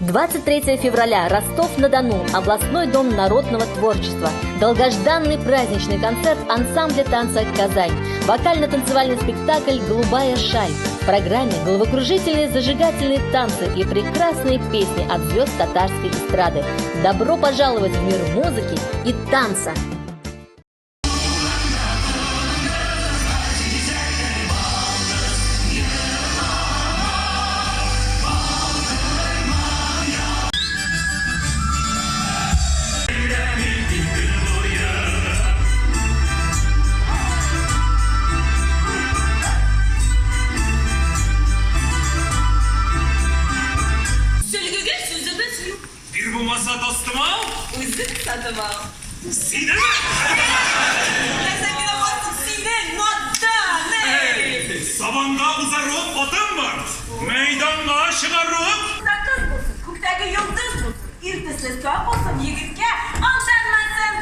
23 февраля, Ростов-на-Дону, областной дом народного творчества. Долгожданный праздничный концерт ансамбля танца «Казань». Вокально-танцевальный спектакль «Голубая Шаль». В программе головокружительные зажигательные танцы и прекрасные песни от звезд татарской эстрады. Добро пожаловать в мир музыки и танца! Sine mi? Ya sen bir de baktın sine, madda, ne? Sabanda uzarıp batın var. Meydanla çıkarıp. Kız bulsun, kuktaki yıldız bulsun. İrtisi sağ olsun yigitke, aldanmasın.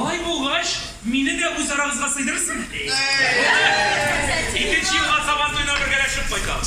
Ay buğaş, mini de bu zarağızga sıydırsın. İkinci yılga sabah suyuna bir geleşip koyalım.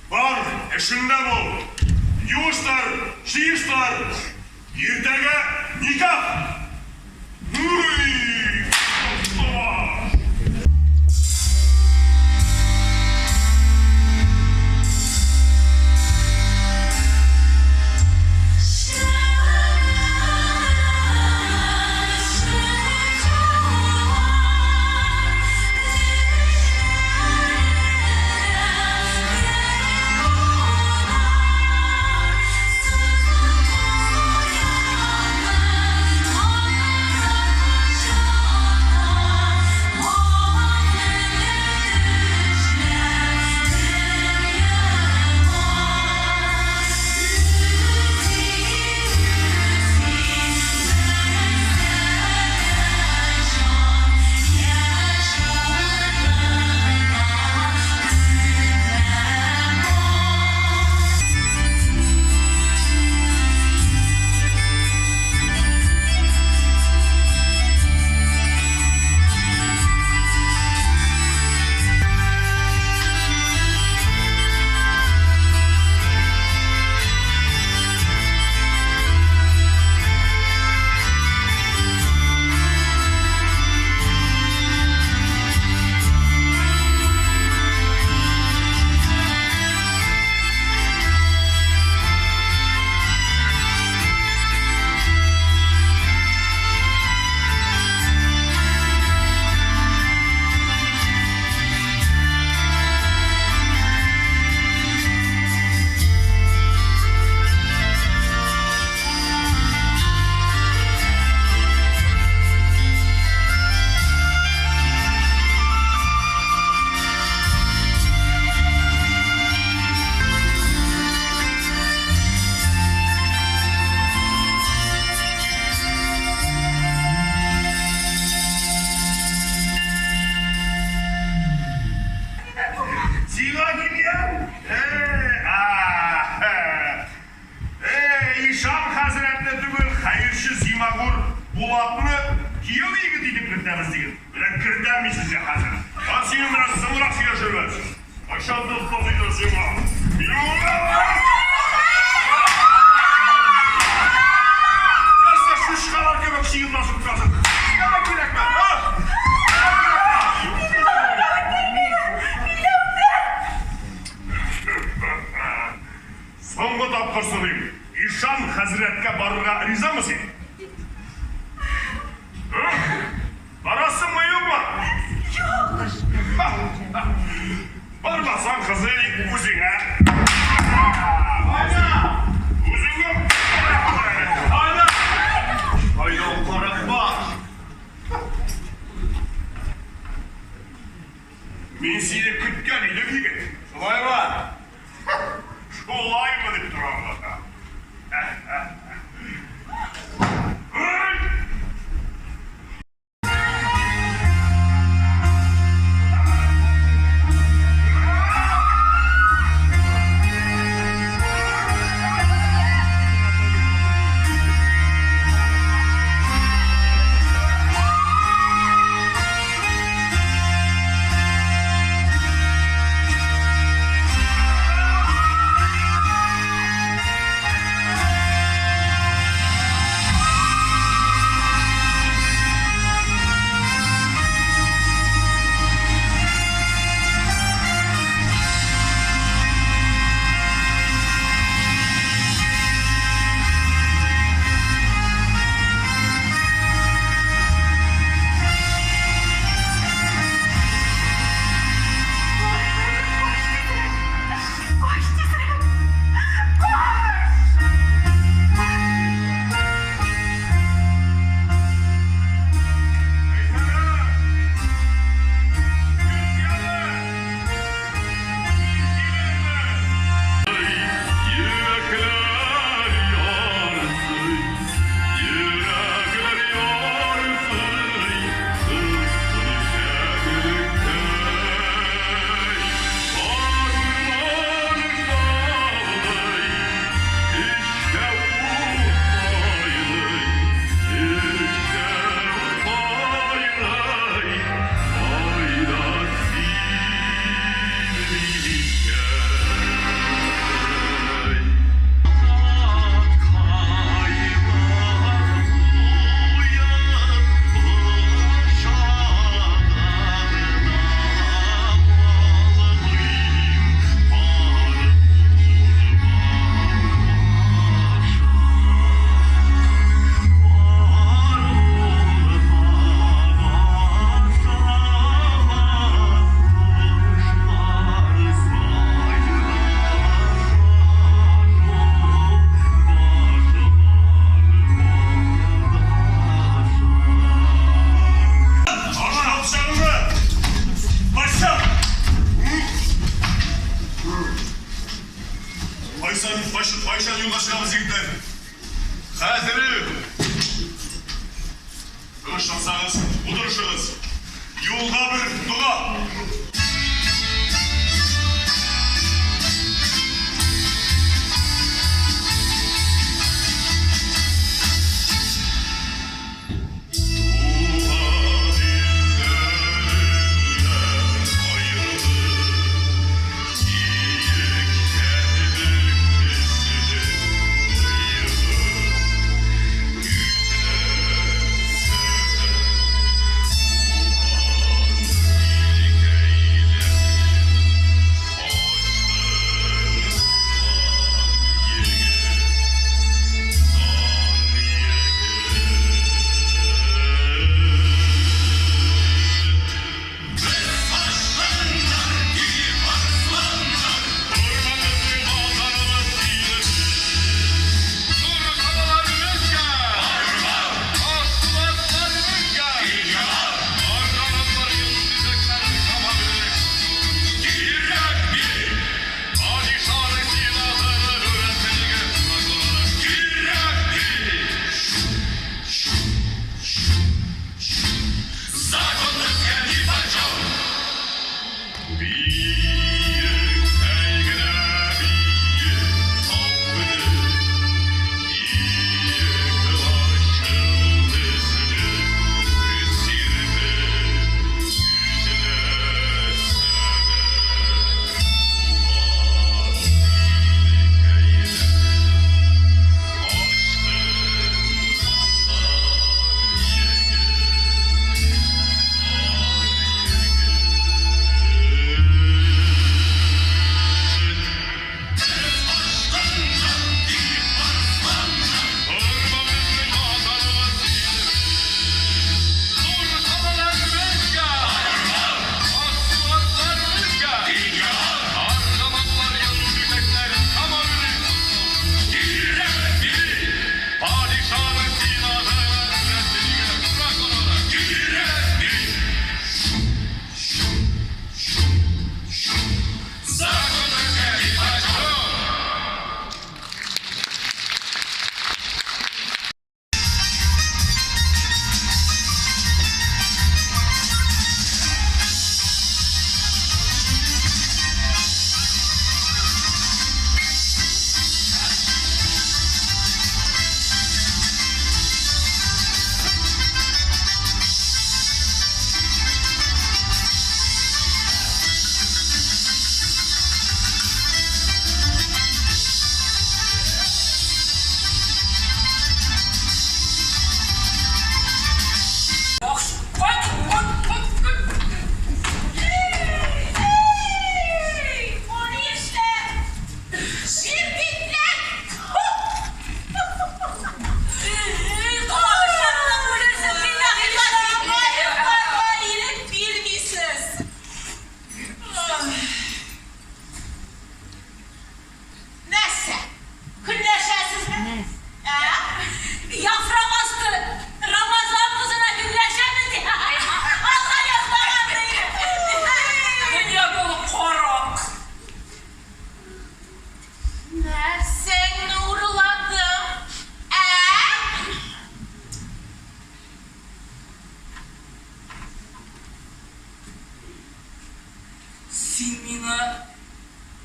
Var, eşinde bol. Yuvuşlar, şiişler. Yirtege nikah. Oh Kulakını kiyalı yıkıtıydı kırtamızdı. Böyle kırtamızdı hazır. Asıyım biraz zımrak yaşarız. Aşağıda tutmasıyla zımrak. Neyse şu şıkalar köpek şiir nasıl tutasın. Şıkalar girek ben. Soңғы тапқыр сұрайым. İşan Hazret'e barıra riza mısın? Barasın mı yok mu? Yok. Barmasan kızı uzine. Ayna! Uzun yok. Ayna! Haydi o karakma. Men seni kütken idim yigit. Şolay var. Şolay mı deyip duran bana? Ayşa'nın yoluna çıkamız yigitler. Hazırı. Kılıçlansanız, oturuşunuz. Yolda bir dua.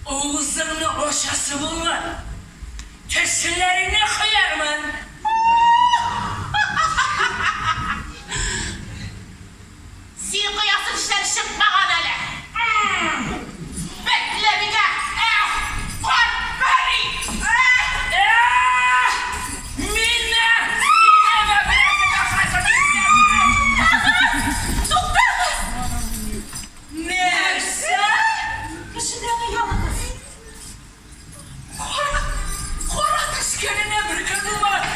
Oğuzlarını oşası bulma. Tesirlerini kıyarman. Sen kıyasın işler çıkmagan hele. Bekle bir de. Kor beni. Minne. Neyse. Kışıdığını yolunuz. Kora taskerine bir kadınma.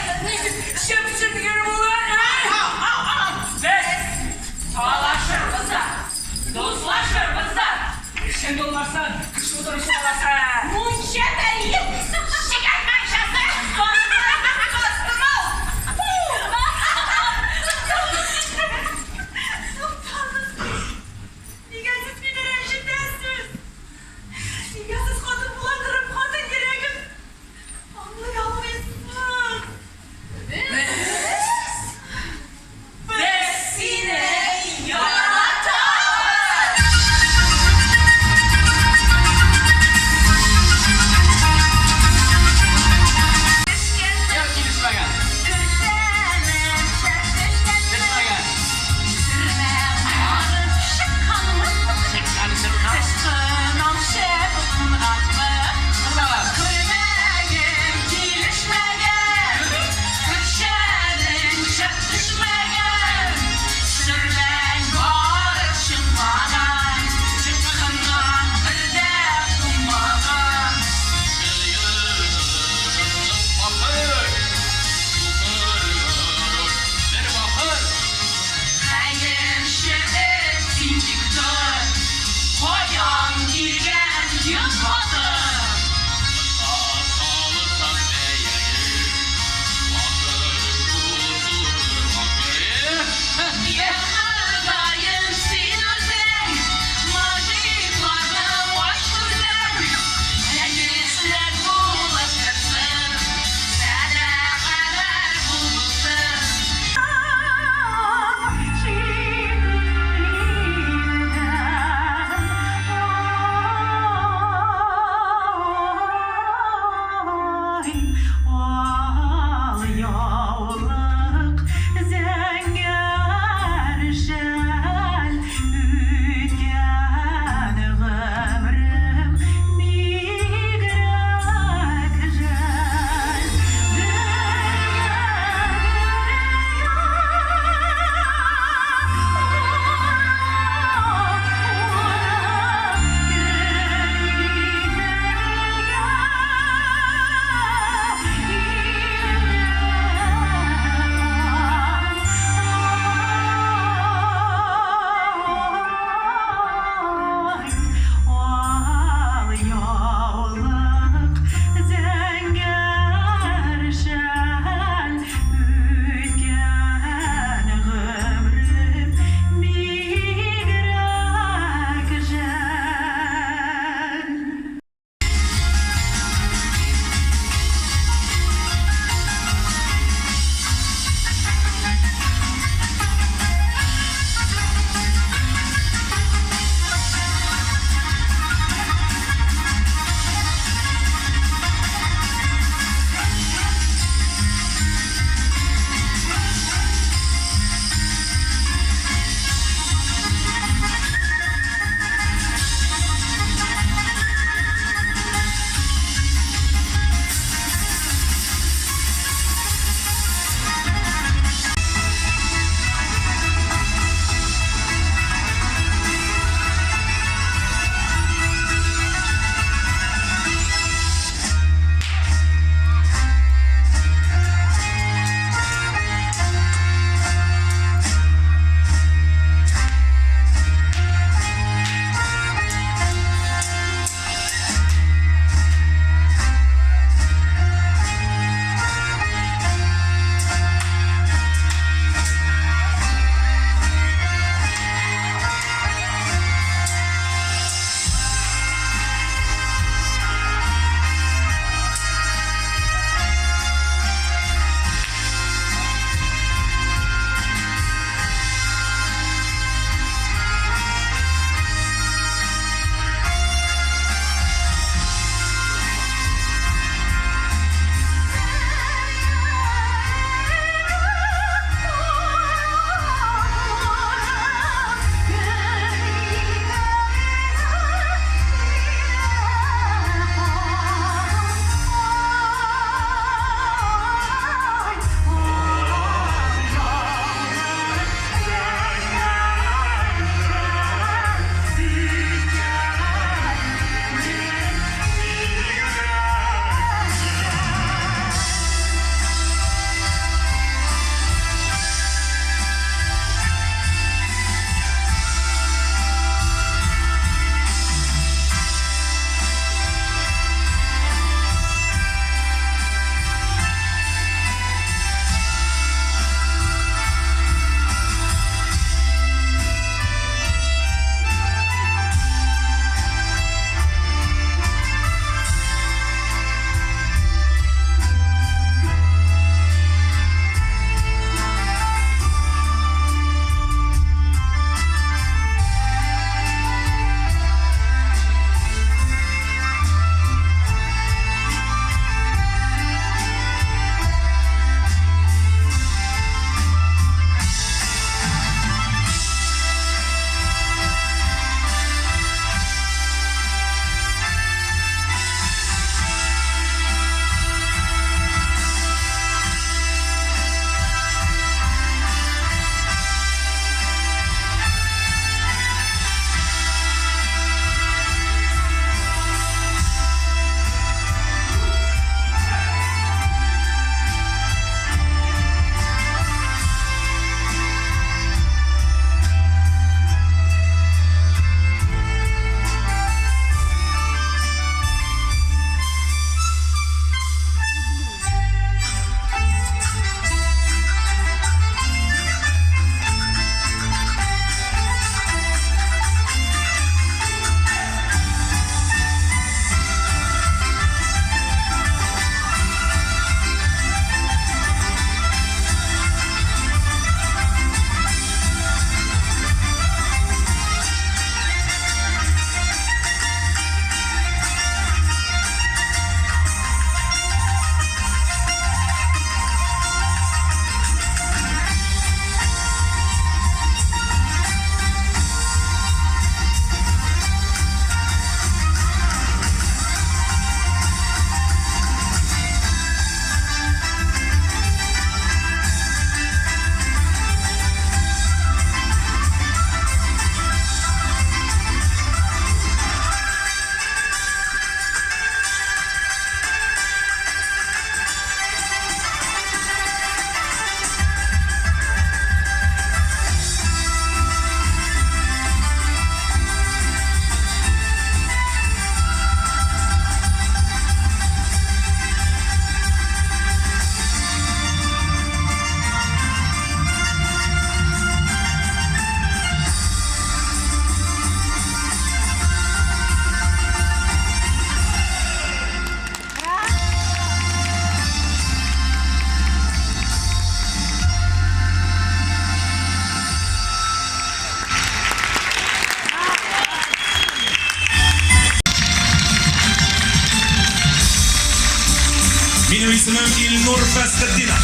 Ильнур Фасхутдинов.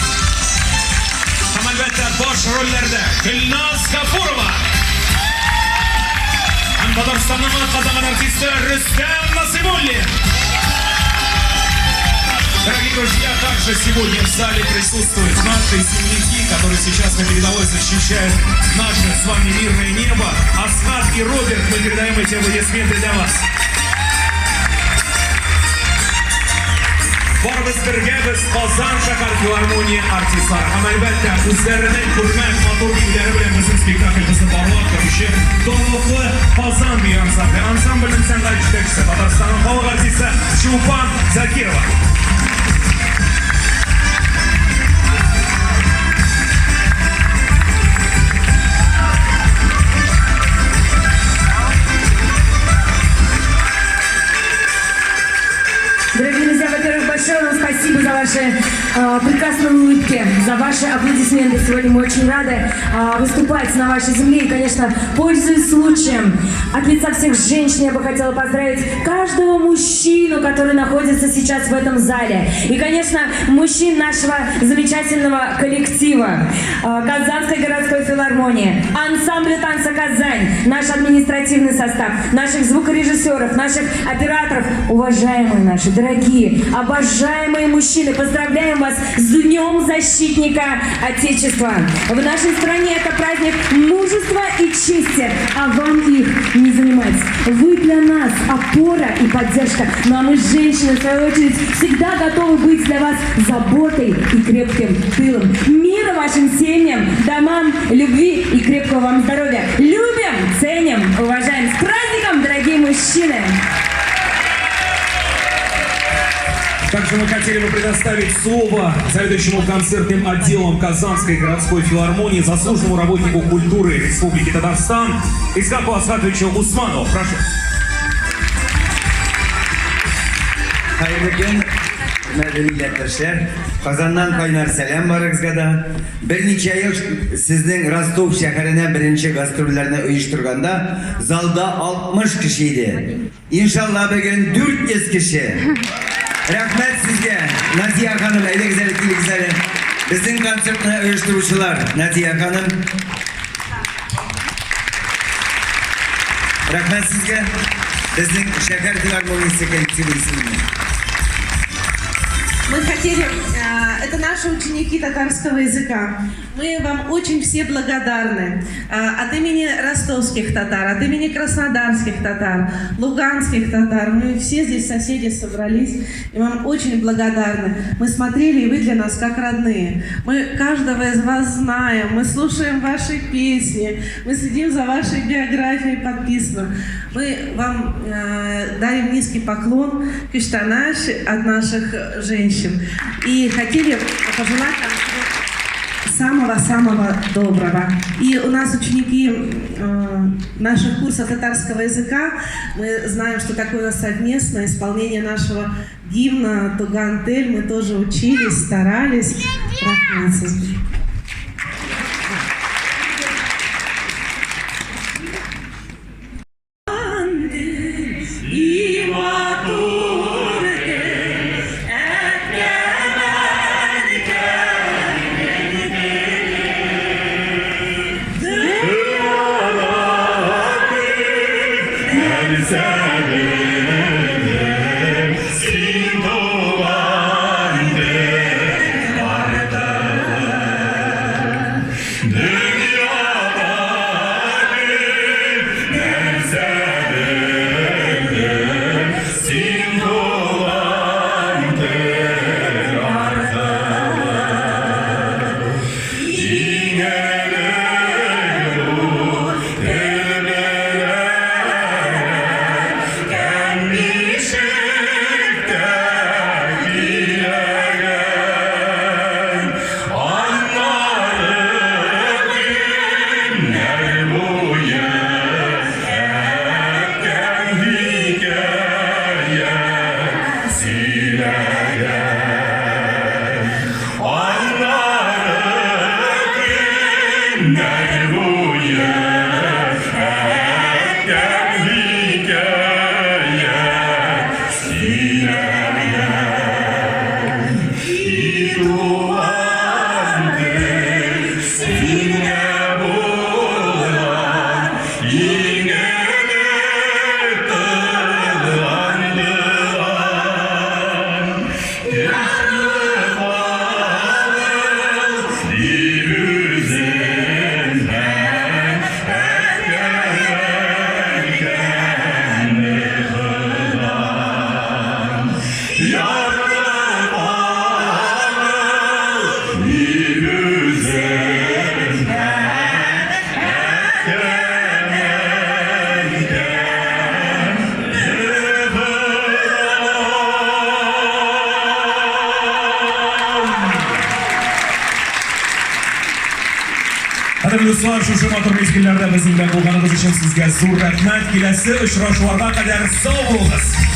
Albatta bosh rollarda Gulnora Mullanurova. Татарстанның Казань артисты Рустам Насибуллин. Дорогие друзья, также сегодня в зале присутствуют наши земляки, которые сейчас на передовой защищают наше с вами мирное небо. Асхат и Роберт, мы передаем эти аплодисменты для вас. Барбыз бергәбез Казан шәһәр филармония артистлары. Һәм әлбәттә үзләренең хөрмәт матур биюләре белән безнең спектакльбезне барлап торучы Донлыклы Казан бию ансамбле. Ансамбльнең сәнгать җитәкчесе Татарстанның халык артисты Чулпан Закирова. Дорогие друзья, во-первых, большое вам спасибо за ваши прекрасные улыбки, за ваши аплодисменты. Сегодня мы очень рады выступать на вашей земле. И, конечно, пользуясь случаем, от лица всех женщин я бы хотела поздравить каждого мужчину, который находится сейчас в этом зале. И, конечно, мужчин нашего замечательного коллектива Казанской городской филармонии, ансамбля танца «Казань», наш административный состав, наших звукорежиссеров, наших операторов, уважаемые наши, дорогие, обожаемые мужчины, поздравляем вас с Днем Защитника Отечества. В нашей стране это праздник мужества и чести, а вам их не занимать. Вы для нас опора и поддержка, ну а мы, женщины, в свою очередь, всегда готовы быть для вас заботой и крепким тылом. Мира вашим семьям, домам, любви и крепкого вам здоровья. Любим, ценим, уважаем. С праздником, дорогие мужчины! Также мы хотели бы предоставить слово заведующему концертным отделом Казанской городской филармонии, заслуженному работнику культуры Республики Татарстан Исхаку Асхатовичу Усманову. Прошу. Hayırlı gün, hürmetli milletveşler. Kazandan kaynar selam barıgızga da. Bir neçe yıl sizin Rostov şehirine birinci gastrollerine uyuşturganda zalda 60 kişiydi. İnşallah bugün 400 kişi. Rahmet sizge, Naziye Hanım, öyle güzel güzel. Bizim konsertine uyuşturucular, Naziye Hanım. Rahmet sizge, bizim şehir filarmonisi коллективы ismini. Мы хотели, это наши ученики татарского языка. Мы вам очень все благодарны. От имени ростовских татар, от имени краснодарских татар, луганских татар. Мы все здесь соседи собрались и вам очень благодарны. Мы смотрели, и вы для нас как родные. Мы каждого из вас знаем, мы слушаем ваши песни, мы следим за вашей биографией подписанным. Мы вам дарим низкий поклон, киштанаш от наших женщин. И хотели пожелать вам самого-самого доброго. И у нас ученики наших курсов татарского языка, мы знаем, что такое у нас совместное исполнение нашего гимна Туган-Тель. Мы тоже учились, старались. Иду Qadrli do'stlar, shu motor mezgillarda bizning bilan bo'lganingiz uchun sizga zo'r rahmat. Kelasi uchrashuvlarga qadar sog' bo'linglar.